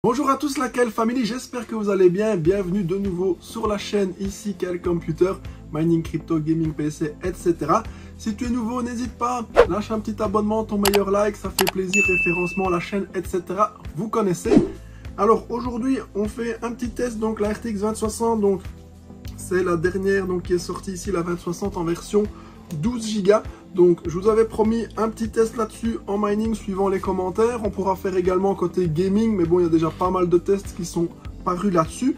Bonjour à tous la Kel Family, j'espère que vous allez bien. Bienvenue de nouveau sur la chaîne ici Kel Computer, mining, crypto, gaming, PC, etc. Si tu es nouveau, n'hésite pas, lâche un petit abonnement, ton meilleur like, ça fait plaisir, référencement, la chaîne, etc. Vous connaissez. Alors aujourd'hui, on fait un petit test, donc la RTX 2060, donc c'est la dernière donc, qui est sortie ici, la 2060 en version 12 Go. Donc je vous avais promis un petit test là-dessus en mining suivant les commentaires. On pourra faire également côté gaming, mais bon, il y a déjà pas mal de tests qui sont parus là-dessus.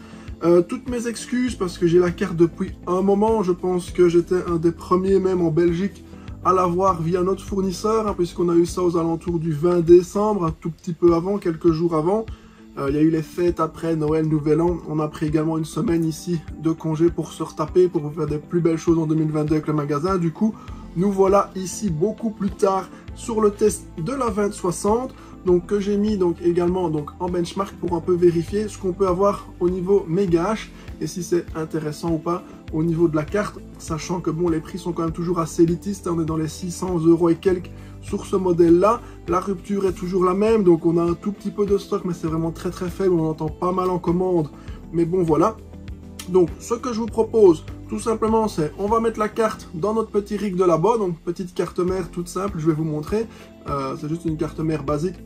Toutes mes excuses parce que j'ai la carte depuis un moment. Je pense que j'étais un des premiers même en Belgique à l'avoir via notre fournisseur, hein, puisqu'on a eu ça aux alentours du 20 décembre, un tout petit peu avant, quelques jours avant. Il y a eu les fêtes après Noël, Nouvel An. On a pris également une semaine ici de congé pour se retaper, pour vous faire des plus belles choses en 2022 avec le magasin. Du coup, nous voilà ici beaucoup plus tard sur le test de la 2060, donc que j'ai mis donc également donc en benchmark pour un peu vérifier ce qu'on peut avoir au niveau méga H et si c'est intéressant ou pas au niveau de la carte, sachant que bon, les prix sont quand même toujours assez élitistes, on est dans les 600 € et quelques sur ce modèle là. La rupture est toujours la même, donc on a un tout petit peu de stock, mais c'est vraiment très faible, on entend pas mal en commande, mais bon voilà. Donc ce que je vous propose tout simplement, c'est on va mettre la carte dans notre petit rig de là-bas, donc petite carte mère toute simple, je vais vous montrer. C'est juste une carte mère basique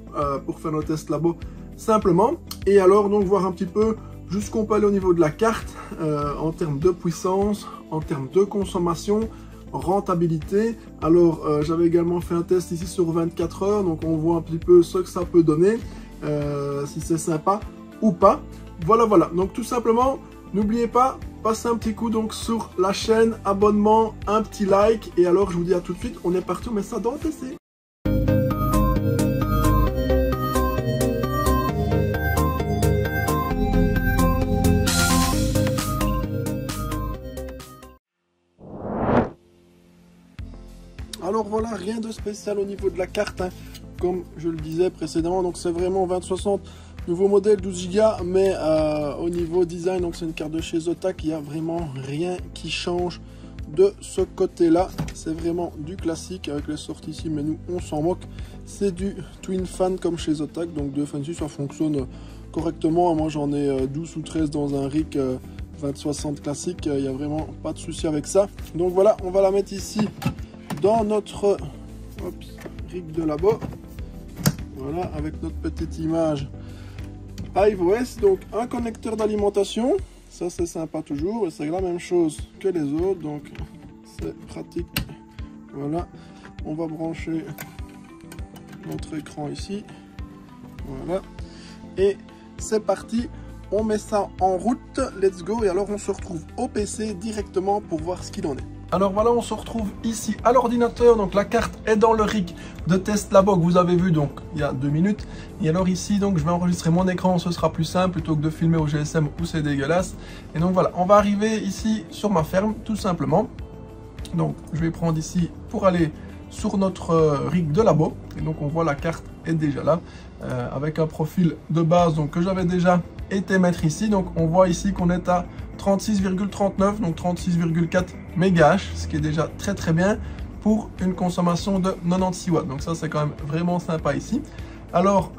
pour faire nos tests là-bas simplement. Et alors donc voir un petit peu jusqu'où on peut aller au niveau de la carte en termes de puissance, en termes de consommation, rentabilité. Alors j'avais également fait un test ici sur 24 heures, donc on voit un petit peu ce que ça peut donner, si c'est sympa ou pas. Voilà, donc tout simplement, n'oubliez pas, passez un petit coup donc sur la chaîne, abonnement, un petit like, et alors je vous dis à tout de suite, on est parti, on met ça dans le PC. Alors voilà, rien de spécial au niveau de la carte, hein, comme je le disais précédemment, donc c'est vraiment 2060. Nouveau modèle 12 Go, mais au niveau design, donc c'est une carte de chez Zotac, il n'y a vraiment rien qui change de ce côté-là. C'est vraiment du classique avec les sorties ici, mais nous on s'en moque. C'est du Twin Fan comme chez Zotac, donc 2 fans ici, ça fonctionne correctement. Moi j'en ai 12 ou 13 dans un rig 2060 classique, il n'y a vraiment pas de souci avec ça. Donc voilà, on va la mettre ici dans notre rig de là-bas. Voilà, avec notre petite image HiveOS, donc un connecteur d'alimentation, ça c'est sympa toujours, et c'est la même chose que les autres, donc c'est pratique. Voilà, on va brancher notre écran ici, voilà, et c'est parti, on met ça en route, let's go, et alors on se retrouve au PC directement pour voir ce qu'il en est. Alors voilà, on se retrouve ici à l'ordinateur, donc la carte est dans le rig de test là-bas que vous avez vu donc il y a 2 minutes. Et alors ici donc je vais enregistrer mon écran, ce sera plus simple plutôt que de filmer au GSM où c'est dégueulasse. Et donc voilà, on va arriver ici sur ma ferme tout simplement. Donc je vais prendre ici pour aller sur notre rig de labo. Et donc on voit la carte est déjà là avec un profil de base donc que j'avais déjà été mettre ici. Donc on voit ici qu'on est à 36,39, donc 36,4 MHz, ce qui est déjà très bien pour une consommation de 96 watts. Donc ça c'est quand même vraiment sympa ici. Alors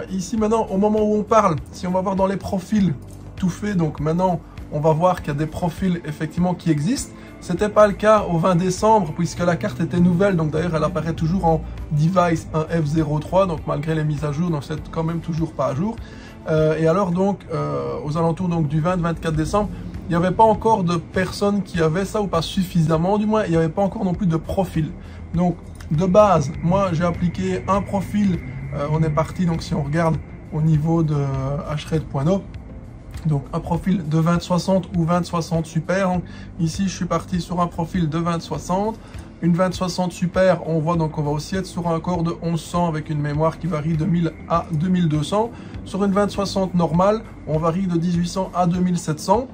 ici maintenant au moment où on parle, si on va voir dans les profils tout fait, donc maintenant on va voir qu'il y a des profils effectivement qui existent. C'était pas le cas au 20 décembre puisque la carte était nouvelle, donc d'ailleurs elle apparaît toujours en device 1F03, donc malgré les mises à jour, donc c'est quand même toujours pas à jour. Et alors donc aux alentours donc du 20-24 décembre, il n'y avait pas encore de personnes qui avaient ça, ou pas suffisamment du moins, il n'y avait pas encore non plus de profil. Donc de base, moi j'ai appliqué un profil, on est parti, donc si on regarde au niveau de hred.no, donc un profil de 2060 ou 2060 super. Donc, ici je suis parti sur un profil de 2060. Une 2060 super, on voit donc on va aussi être sur un corps de 1100 avec une mémoire qui varie de 1000 à 2200. Sur une 2060 normale, on varie de 1800 à 2700.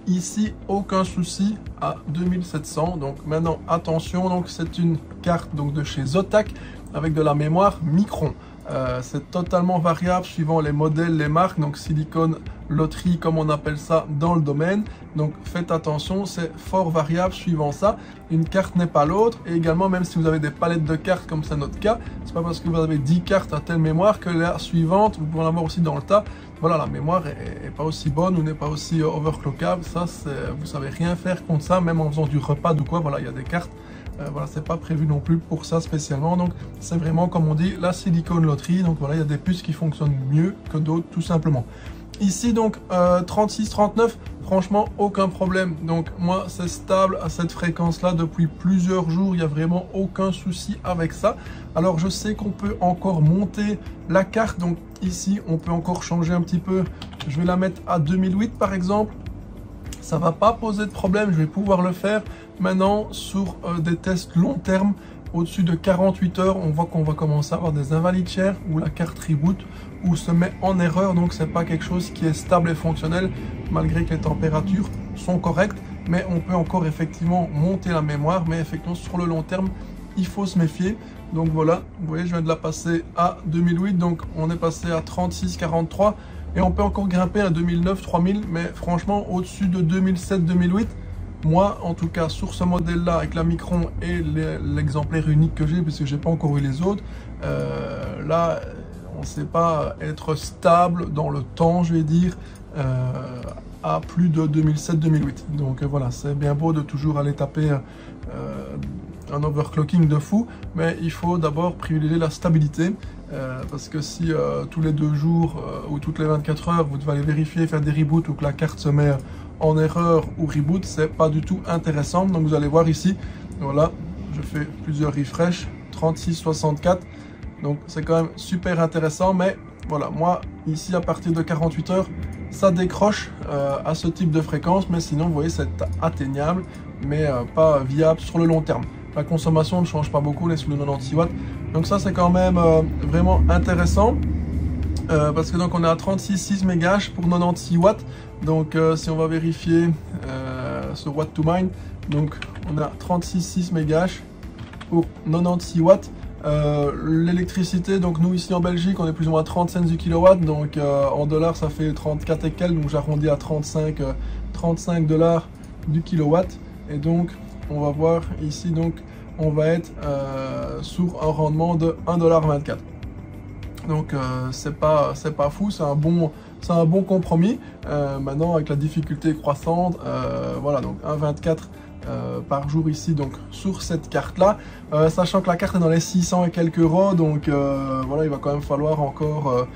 Ici, aucun souci à 2700. Donc maintenant, attention, donc c'est une carte donc de chez Zotac avec de la mémoire Micron. C'est totalement variable suivant les modèles, les marques, donc silicone loterie comme on appelle ça dans le domaine. Donc faites attention, c'est fort variable suivant ça. Une carte n'est pas l'autre. Et également, même si vous avez des palettes de cartes comme c'est notre cas, c'est pas parce que vous avez 10 cartes à telle mémoire que la suivante, vous pouvez en avoir aussi dans le tas. Voilà, la mémoire est pas aussi bonne ou n'est pas aussi overclockable. Ça, vous savez rien faire contre ça, même en faisant du repas ou quoi. Voilà, il y a des cartes. Voilà, c'est pas prévu non plus pour ça spécialement. Donc, c'est vraiment, comme on dit, la silicone loterie. Donc voilà, il y a des puces qui fonctionnent mieux que d'autres, tout simplement. Ici, donc, 36-39, franchement, aucun problème. Donc, moi, c'est stable à cette fréquence-là depuis plusieurs jours. Il n'y a vraiment aucun souci avec ça. Alors, je sais qu'on peut encore monter la carte. Donc, ici, on peut encore changer un petit peu. Je vais la mettre à 2008, par exemple. Ça va pas poser de problème. Je vais pouvoir le faire. Maintenant, sur des tests long terme, au-dessus de 48 heures, on voit qu'on va commencer à avoir des invalides chers où la carte reboot ou se met en erreur. Donc, c'est pas quelque chose qui est stable et fonctionnel malgré que les températures sont correctes. Mais on peut encore effectivement monter la mémoire. Mais effectivement, sur le long terme, il faut se méfier. Donc voilà, vous voyez, je viens de la passer à 2008. Donc, on est passé à 36-43 et on peut encore grimper à 2009-3000. Mais franchement, au-dessus de 2007-2008, moi, en tout cas, sur ce modèle-là, avec la Micron et l'exemplaire unique que j'ai, puisque j'ai pas encore eu les autres, là, on ne sait pas être stable dans le temps, je vais dire, à plus de 2007-2008. Donc voilà, c'est bien beau de toujours aller taper un overclocking de fou, mais il faut d'abord privilégier la stabilité, parce que si tous les 2 jours ou toutes les 24 heures, vous devez aller vérifier, faire des reboots ou que la carte se met en erreur ou reboot, c'est pas du tout intéressant. Donc vous allez voir ici, voilà, je fais plusieurs refresh, 36-64, donc c'est quand même super intéressant. Mais voilà, moi ici à partir de 48 heures, ça décroche à ce type de fréquence, mais sinon vous voyez c'est atteignable, mais pas viable sur le long terme. La consommation ne change pas beaucoup, on est sous le 96 watts, donc ça c'est quand même vraiment intéressant. Parce que donc on est à 36,6 MHz pour 96 watts. Donc si on va vérifier ce watt to mine, donc on a 36,6 MHz pour 96 watts. L'électricité, donc nous ici en Belgique, on est plus ou moins à 30 cents du kilowatt. Donc en dollars, ça fait 34 et quelques. Donc j'arrondis à 35 dollars du kilowatt. Et donc on va voir ici, donc on va être sur un rendement de 1,24 $. Donc c'est pas fou, c'est un bon compromis. Maintenant avec la difficulté croissante, voilà, donc 1,24 par jour ici, donc sur cette carte là, sachant que la carte est dans les 600 et quelques euros, donc voilà, il va quand même falloir encore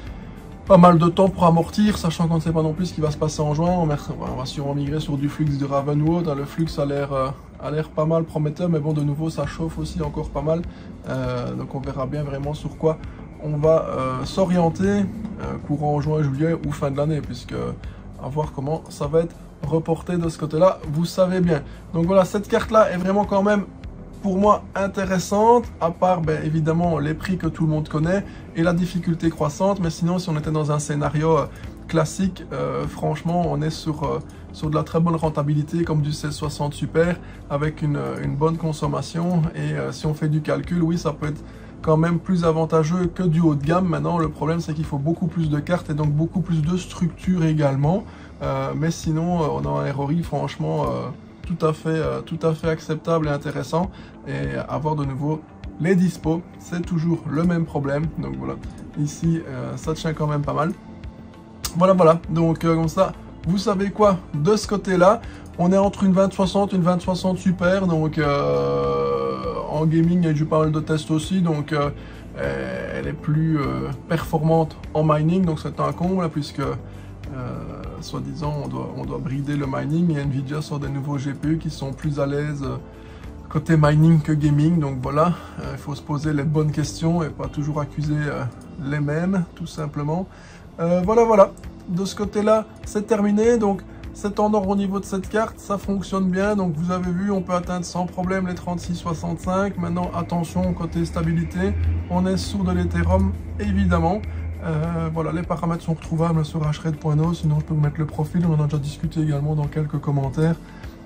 pas mal de temps pour amortir, sachant qu'on ne sait pas non plus ce qui va se passer en juin. On va sûrement migrer sur du flux de Ravenwood. Le flux a l'air pas mal prometteur, mais bon, de nouveau ça chauffe aussi encore pas mal, donc on verra bien vraiment sur quoi on va s'orienter courant juin, juillet ou fin de l'année, puisque à voir comment ça va être reporté de ce côté-là, vous savez bien. Donc voilà, cette carte-là est vraiment quand même pour moi intéressante, à part évidemment les prix que tout le monde connaît et la difficulté croissante. Mais sinon, si on était dans un scénario classique, franchement, on est sur de la très bonne rentabilité, comme du 1660 Super, avec une bonne consommation. Et si on fait du calcul, oui, ça peut être quand même plus avantageux que du haut de gamme. Maintenant, le problème, c'est qu'il faut beaucoup plus de cartes et donc beaucoup plus de structure également. Mais sinon, on a un ROI franchement tout à fait acceptable et intéressant. Et avoir de nouveau les dispos, c'est toujours le même problème. Donc voilà, ici, ça tient quand même pas mal. Voilà. Donc comme ça, vous savez quoi de ce côté-là. On est entre une 2060 et une 2060 Super. Donc en gaming, il y a eu pas mal de tests aussi. Donc elle est plus performante en mining. Donc c'est un comble, puisque soi-disant on doit brider le mining. Et Nvidia sort des nouveaux GPU qui sont plus à l'aise côté mining que gaming. Donc voilà, il faut se poser les bonnes questions et pas toujours accuser les mêmes, tout simplement. Voilà, de ce côté-là, c'est terminé. Donc c'est en ordre au niveau de cette carte, ça fonctionne bien. Donc vous avez vu, on peut atteindre sans problème les 36-65. Maintenant, attention, côté stabilité, on est sur de l'Ethereum, évidemment. Voilà, les paramètres sont retrouvables sur hshred.no, sinon je peux vous mettre le profil, on en a déjà discuté également dans quelques commentaires,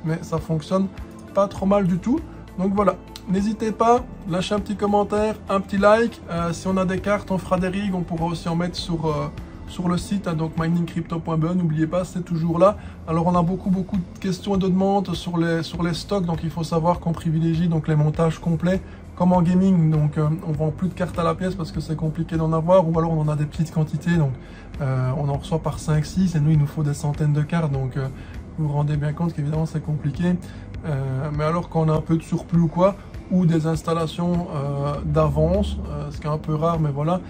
mais ça fonctionne pas trop mal du tout. Donc voilà, n'hésitez pas, lâchez un petit commentaire, un petit like. Si on a des cartes, on fera des rigs, on pourra aussi en mettre sur sur le site, hein, donc miningcrypto.be, n'oubliez pas, c'est toujours là. Alors on a beaucoup de questions et de demandes sur les stocks, donc il faut savoir qu'on privilégie donc les montages complets, comme en gaming, donc on vend plus de cartes à la pièce parce que c'est compliqué d'en avoir, ou alors on en a des petites quantités, donc on en reçoit par 5-6, et nous il nous faut des centaines de cartes, donc vous vous rendez bien compte qu'évidemment c'est compliqué. Mais alors quand on a un peu de surplus ou quoi, ou des installations d'avance, ce qui est un peu rare, mais voilà,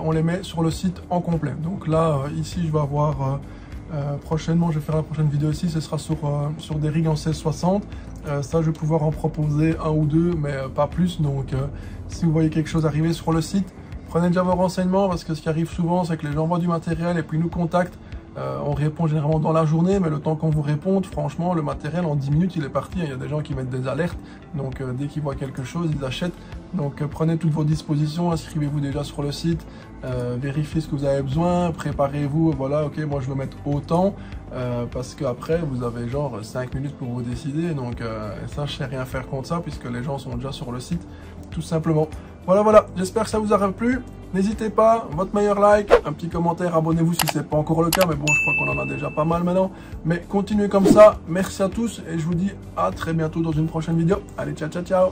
on les met sur le site en complet. Donc là, ici, je vais avoir prochainement, je vais faire la prochaine vidéo ici, ce sera sur des rigs en 1660. Ça, je vais pouvoir en proposer un ou deux, mais pas plus. Donc, si vous voyez quelque chose arriver sur le site, prenez déjà vos renseignements, parce que ce qui arrive souvent, c'est que les gens envoient du matériel et puis nous contactent. On répond généralement dans la journée, mais le temps qu'on vous réponde, franchement, le matériel en 10 minutes il est parti. Il y a des gens qui mettent des alertes, donc dès qu'ils voient quelque chose, ils achètent. Donc prenez toutes vos dispositions, inscrivez-vous déjà sur le site, vérifiez ce que vous avez besoin, préparez-vous, voilà, ok, moi je veux mettre autant, parce qu'après vous avez genre 5 minutes pour vous décider, donc ça je sais rien faire contre ça, puisque les gens sont déjà sur le site, tout simplement. Voilà, j'espère que ça vous aura plu. N'hésitez pas, votre meilleur like, un petit commentaire, abonnez-vous si ce n'est pas encore le cas, mais bon, je crois qu'on en a déjà pas mal maintenant. Mais continuez comme ça, merci à tous, et je vous dis à très bientôt dans une prochaine vidéo. Allez, ciao.